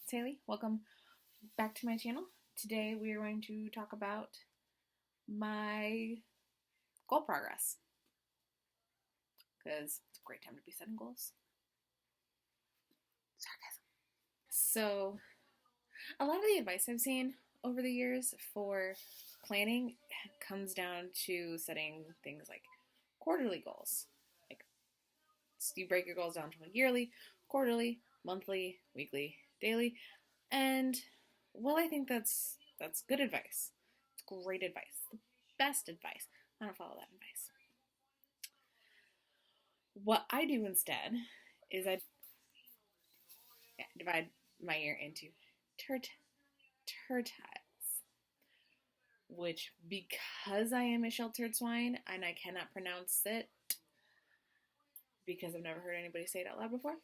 it's Haley. Welcome back to my channel. Today we are going to talk about my goal progress because it's a great time to be setting goals. Sarcasm. So, a lot of the advice I've seen over the years for planning comes down to setting things like quarterly goals. Like, so you break your goals down to yearly, quarterly, monthly, weekly, daily, and well, I think that's good advice. It's great advice. The best advice. I don't follow that advice. What I do instead is I divide my year into tertiles, which because I am a sheltered swine and I cannot pronounce it because I've never heard anybody say it out loud before,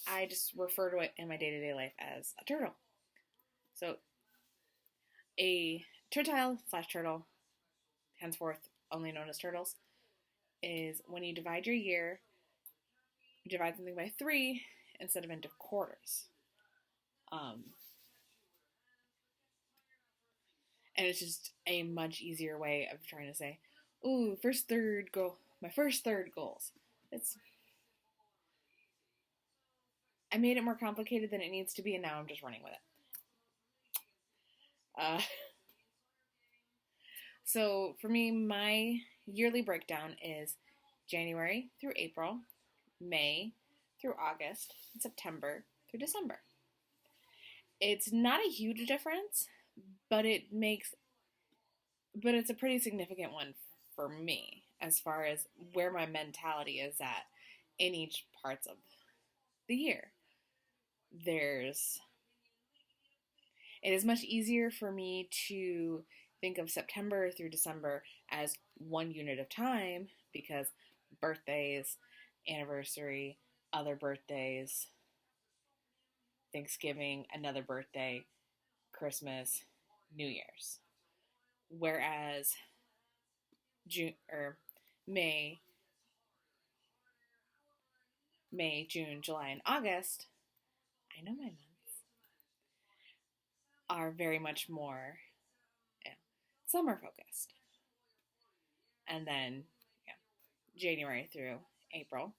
I just refer to it in my day-to-day life as a turtle. So a tertile/turtle, henceforth only known as turtles, is when you divide your year, you divide something by 3 instead of into quarters. And it's just a much easier way of trying to say, ooh, my first third goals. I made it more complicated than it needs to be, and now I'm just running with it. So for me, my yearly breakdown is January through April, May through August, and September through December. It's not a huge difference, but it's a pretty significant one for me as far as where my mentality is at in each parts of the year. It is much easier for me to think of September through December as one unit of time because birthdays, anniversary, other birthdays, Thanksgiving, another birthday, Christmas, New Year's. Whereas May, June, July, and August, I know my months, are very much more summer focused. And then January through April,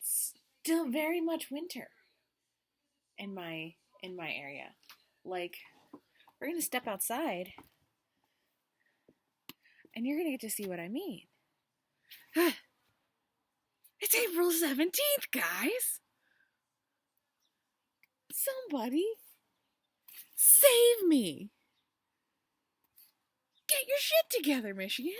still very much winter in my area. Like, we're gonna step outside and you're gonna get to see what I mean. It's April 17th, guys! Somebody save me! Get your shit together, Michigan!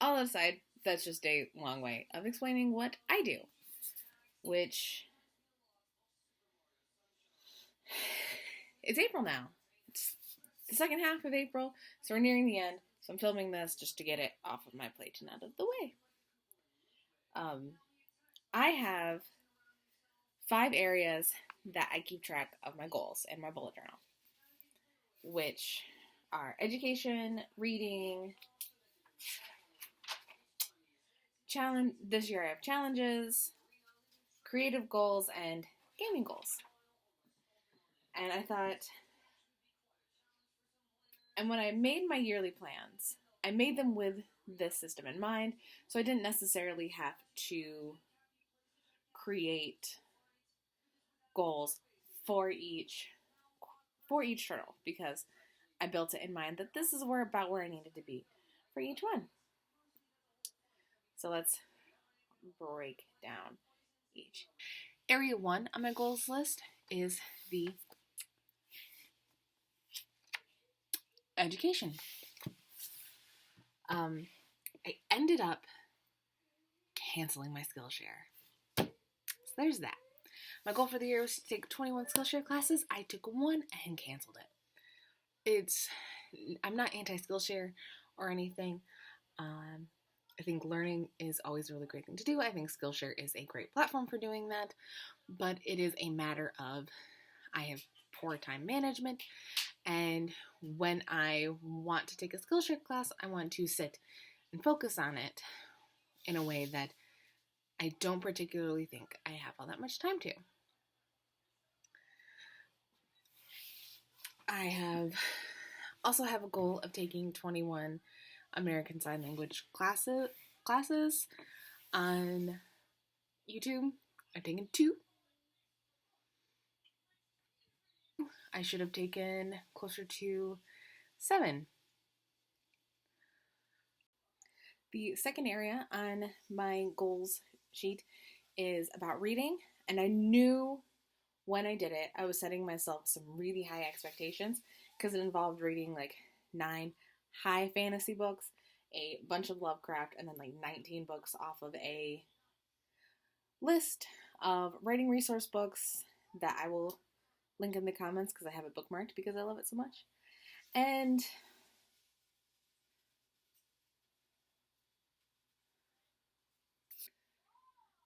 All aside, that's just a long way of explaining what I do, which it's April now. It's the second half of April, so we're nearing the end. So I'm filming this just to get it off of my plate and out of the way. I have 5 areas that I keep track of my goals in my bullet journal, which are education, reading, this year I have challenges, creative goals, and gaming goals. And I thought, and when I made my yearly plans, I made them with this system in mind, so I didn't necessarily have to create goals for each turtle because I built it in mind that this is about where I needed to be for each one. So let's break down each. Area 1 on my goals list is the education. I ended up canceling my Skillshare. So there's that. My goal for the year was to take 21 Skillshare classes. I took 1 and canceled it. I'm not anti-Skillshare or anything. I think learning is always a really great thing to do. I think Skillshare is a great platform for doing that, but it is a matter of I have poor time management, and when I want to take a Skillshare class, I want to sit and focus on it in a way that I don't particularly think I have all that much time to. I also have a goal of taking 21 American Sign Language classes on YouTube. I've taken 2. I should have taken closer to 7. The second area on my goals sheet is about reading, and I knew when I did it, I was setting myself some really high expectations because it involved reading like 9 high fantasy books, a bunch of Lovecraft, and then like 19 books off of a list of writing resource books that I will link in the comments because I have it bookmarked because I love it so much. And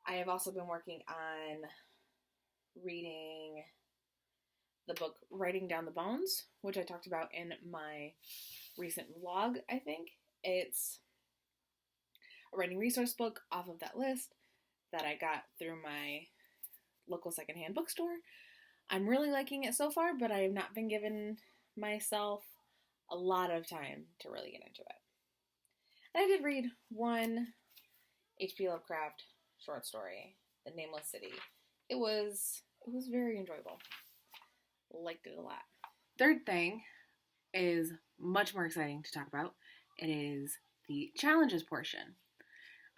I have also been working on reading the book Writing Down the Bones, which I talked about in my recent vlog, I think. It's a writing resource book off of that list that I got through my local secondhand bookstore. I'm really liking it so far, but I have not been giving myself a lot of time to really get into it. And I did read one H.P. Lovecraft short story, The Nameless City. It was very enjoyable. Liked it a lot. Third thing is much more exciting to talk about. It is the challenges portion.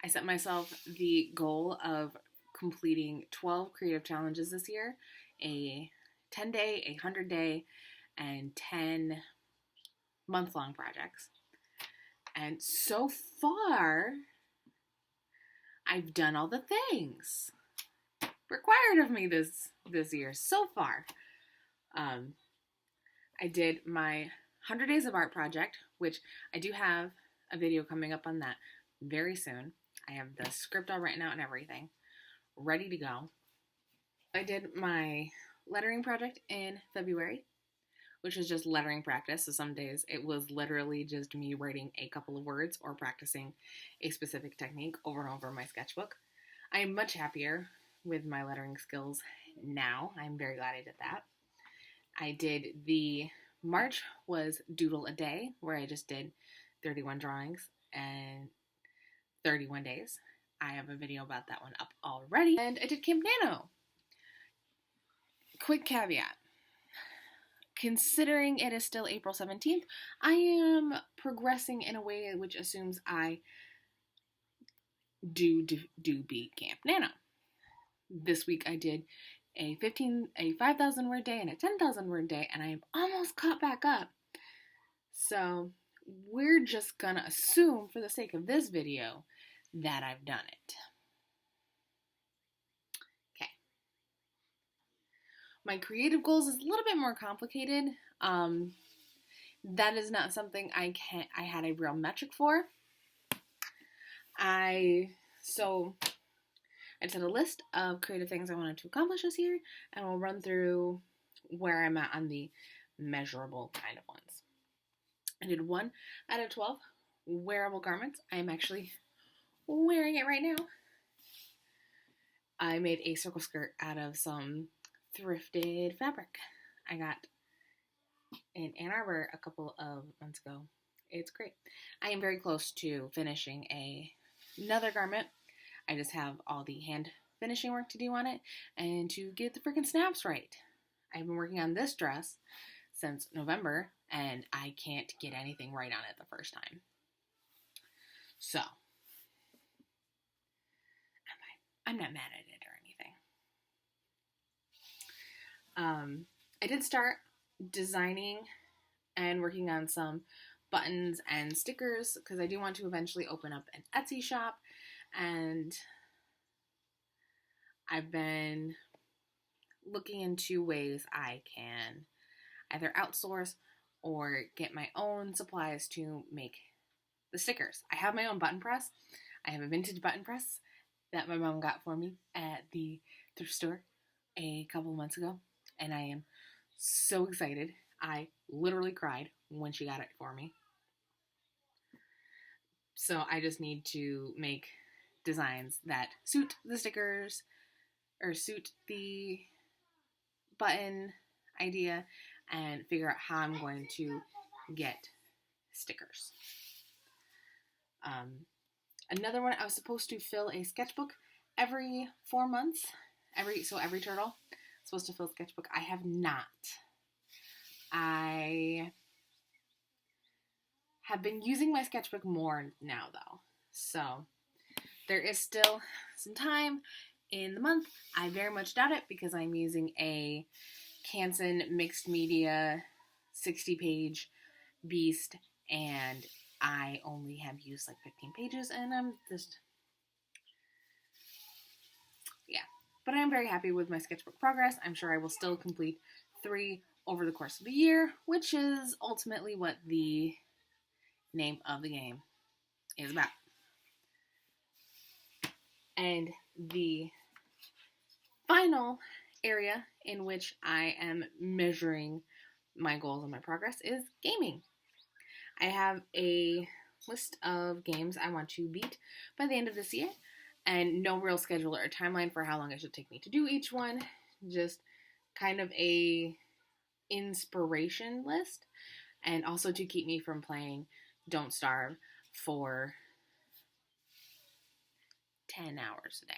I set myself the goal of completing 12 creative challenges this year, a 10-day, a 100-day, and 10 month-long projects. And so far, I've done all the things required of me this year so far. I did my 100 Days of Art project, which I do have a video coming up on that very soon. I have the script all written out and everything, ready to go. I did my lettering project in February, which was just lettering practice. So some days it was literally just me writing a couple of words or practicing a specific technique over and over in my sketchbook. I am much happier with my lettering skills now. I'm very glad I did that. I did the March was Doodle a Day, where I just did 31 drawings and 31 days. I have a video about that one up already. And I did Camp Nano. Quick caveat. Considering it is still April 17th, I am progressing in a way which assumes I do beat Camp Nano. This week I did a 5,000 word day and a 10,000 word day, and I am almost caught back up. So we're just gonna assume, for the sake of this video, that I've done it. Okay. My creative goals is a little bit more complicated. That is not something I had a real metric for. I set a list of creative things I wanted to accomplish this year, and we'll run through where I'm at on the measurable kind of ones. I did 1 out of 12 wearable garments. I'm actually wearing it right now. I made a circle skirt out of some thrifted fabric I got in Ann Arbor a couple of months ago. It's great. I am very close to finishing another garment. I just have all the hand finishing work to do on it and to get the freaking snaps right. I've been working on this dress since November, and I can't get anything right on it the first time. So, I'm not mad at it or anything. I did start designing and working on some buttons and stickers because I do want to eventually open up an Etsy shop, and I've been looking into ways I can either outsource or get my own supplies to make the stickers. I have my own button press. I have a vintage button press that my mom got for me at the thrift store a couple months ago, and I am so excited. I literally cried when she got it for me. So I just need to make designs that suit the stickers or suit the button idea and figure out how I'm going to get stickers. Another one, I was supposed to fill a sketchbook every 4 months. Every turtle supposed to fill a sketchbook. I have not. I have been using my sketchbook more now, though. So there is still some time in the month. I very much doubt it because I'm using a Canson mixed media 60-page beast, and I only have used like 15 pages, and I'm just, yeah. But I'm very happy with my sketchbook progress. I'm sure I will still complete 3 over the course of the year, which is ultimately what the name of the game is about. And the final area in which I am measuring my goals and my progress is gaming. I have a list of games I want to beat by the end of this year, and no real schedule or timeline for how long it should take me to do each one. Just kind of a inspiration list, and also to keep me from playing Don't Starve for 10 hours a day.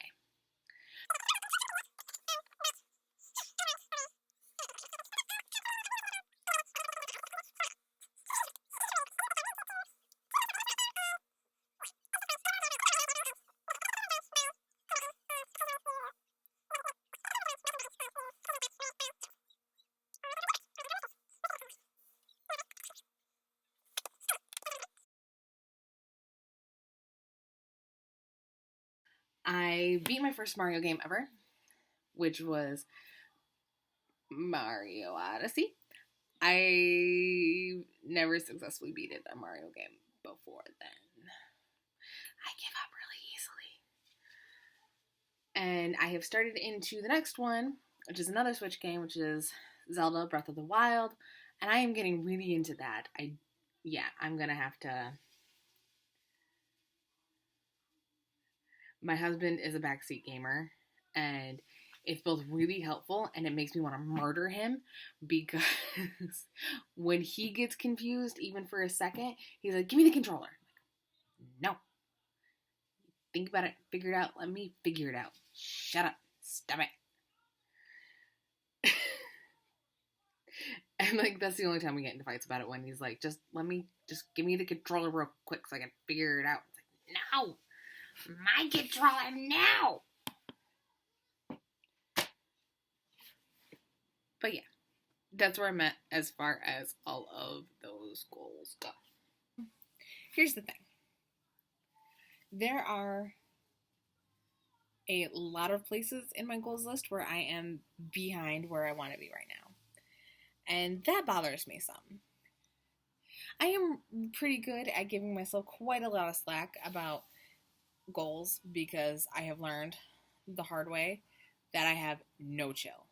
I beat my first Mario game ever, which was Mario Odyssey. I never successfully beat a Mario game before then. I give up really easily. And I have started into the next one, which is another Switch game, which is Zelda Breath of the Wild. And I am getting really into that. I'm going to have to... My husband is a backseat gamer, and it's both really helpful and it makes me want to murder him because when he gets confused, even for a second, he's like, give me the controller. I'm like, no. Think about it. Figure it out. Let me figure it out. Shut up. Stop it. And like, that's the only time we get into fights about it, when he's like, just give me the controller real quick so I can figure it out. It's like, no. My controller now. But yeah, that's where I'm at as far as all of those goals go. Here's the thing. There are a lot of places in my goals list where I am behind where I want to be right now. And that bothers me some. I am pretty good at giving myself quite a lot of slack about goals because I have learned the hard way that I have no chill.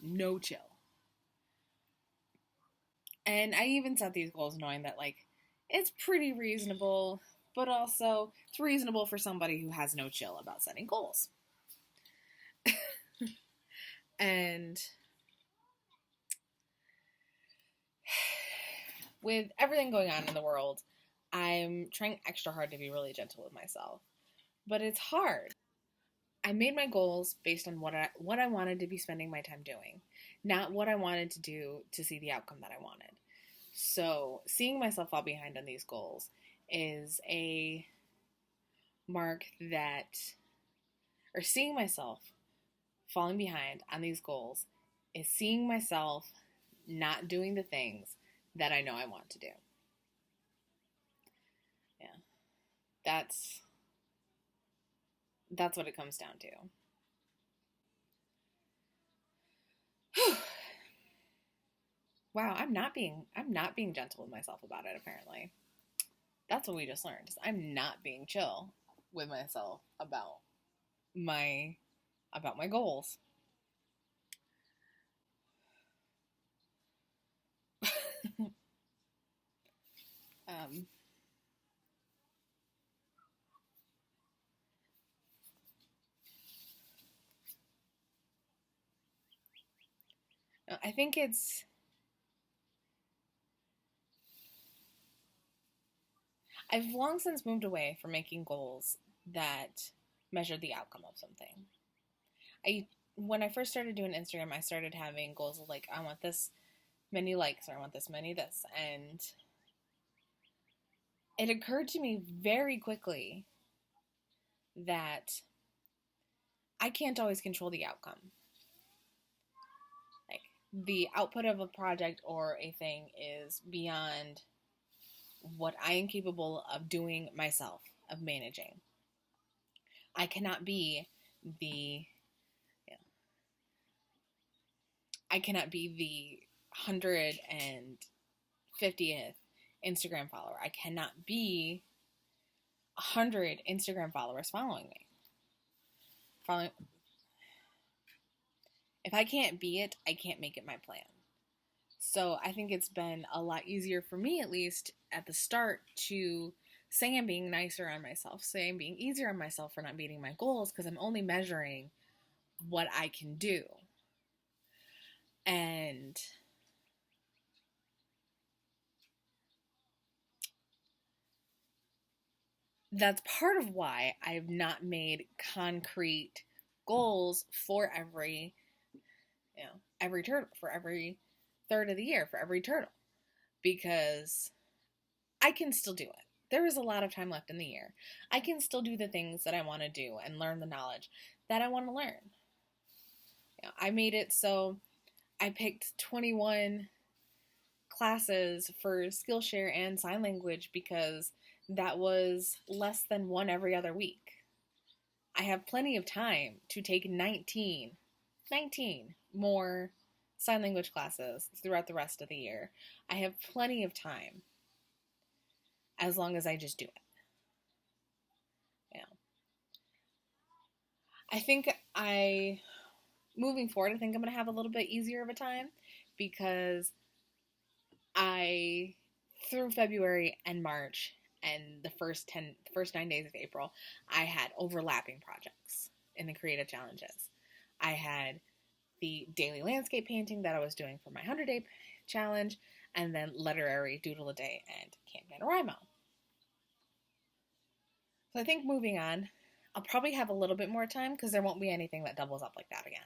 No chill. And I even set these goals knowing that, like, it's pretty reasonable, but also it's reasonable for somebody who has no chill about setting goals. And with everything going on in the world, I'm trying extra hard to be really gentle with myself. But it's hard. I made my goals based on what I wanted to be spending my time doing, not what I wanted to do to see the outcome that I wanted. So seeing myself fall behind on these goals is a mark that, or seeing myself falling behind on these goals is seeing myself not doing the things that I know I want to do. Yeah. That's what it comes down to. Wow, I'm not being gentle with myself about it, apparently. That's what we just learned. I'm not being chill with myself about my goals. I think I've long since moved away from making goals that measure the outcome of something. When I first started doing Instagram, I started having goals of like, I want this many likes, or I want this many this. And it occurred to me very quickly that I can't always control the outcome. Like, the output of a project or a thing is beyond what I am capable of doing myself, of managing. I cannot be the I cannot be the 150th Instagram follower. I cannot be 100 Instagram followers following me. If I can't be it, I can't make it my plan. So I think it's been a lot easier for me, at least at the start, to say I'm being nicer on myself, say I'm being easier on myself for not meeting my goals, because I'm only measuring what I can do. And that's part of why I've not made concrete goals for every turtle, for every third of the year, for every turtle, because I can still do it. There is a lot of time left in the year. I can still do the things that I want to do and learn the knowledge that I want to learn. I made it so I picked 21 classes for Skillshare and sign language because that was less than one every other week. I have plenty of time to take 19 more sign language classes throughout the rest of the year. I have plenty of time as long as I just do it. I think moving forward, I think I'm going to have a little bit easier of a time because through February and March and the first 9 days of April, I had overlapping projects in the creative challenges. I had the daily landscape painting that I was doing for my 100-day challenge, and then literary doodle a day and Camp NaNoWriMo. So I think moving on, I'll probably have a little bit more time because there won't be anything that doubles up like that again.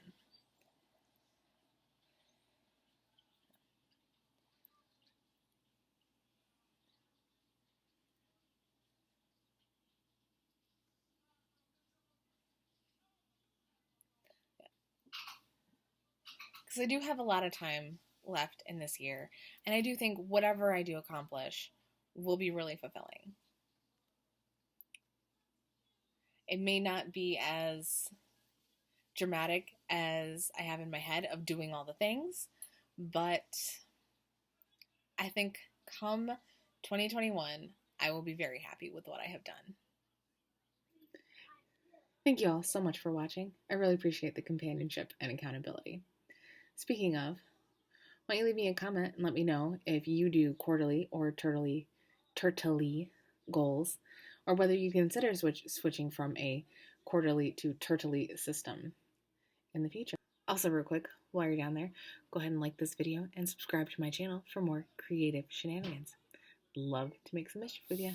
Because I do have a lot of time left in this year, and I do think whatever I do accomplish will be really fulfilling. It may not be as dramatic as I have in my head of doing all the things, but I think come 2021, I will be very happy with what I have done. Thank you all so much for watching. I really appreciate the companionship and accountability. Speaking of, why don't you leave me a comment and let me know if you do quarterly or turtly goals, or whether you consider switching from a quarterly to turtly system in the future. Also, real quick, while you're down there, go ahead and like this video and subscribe to my channel for more creative shenanigans. Love to make some mischief with you.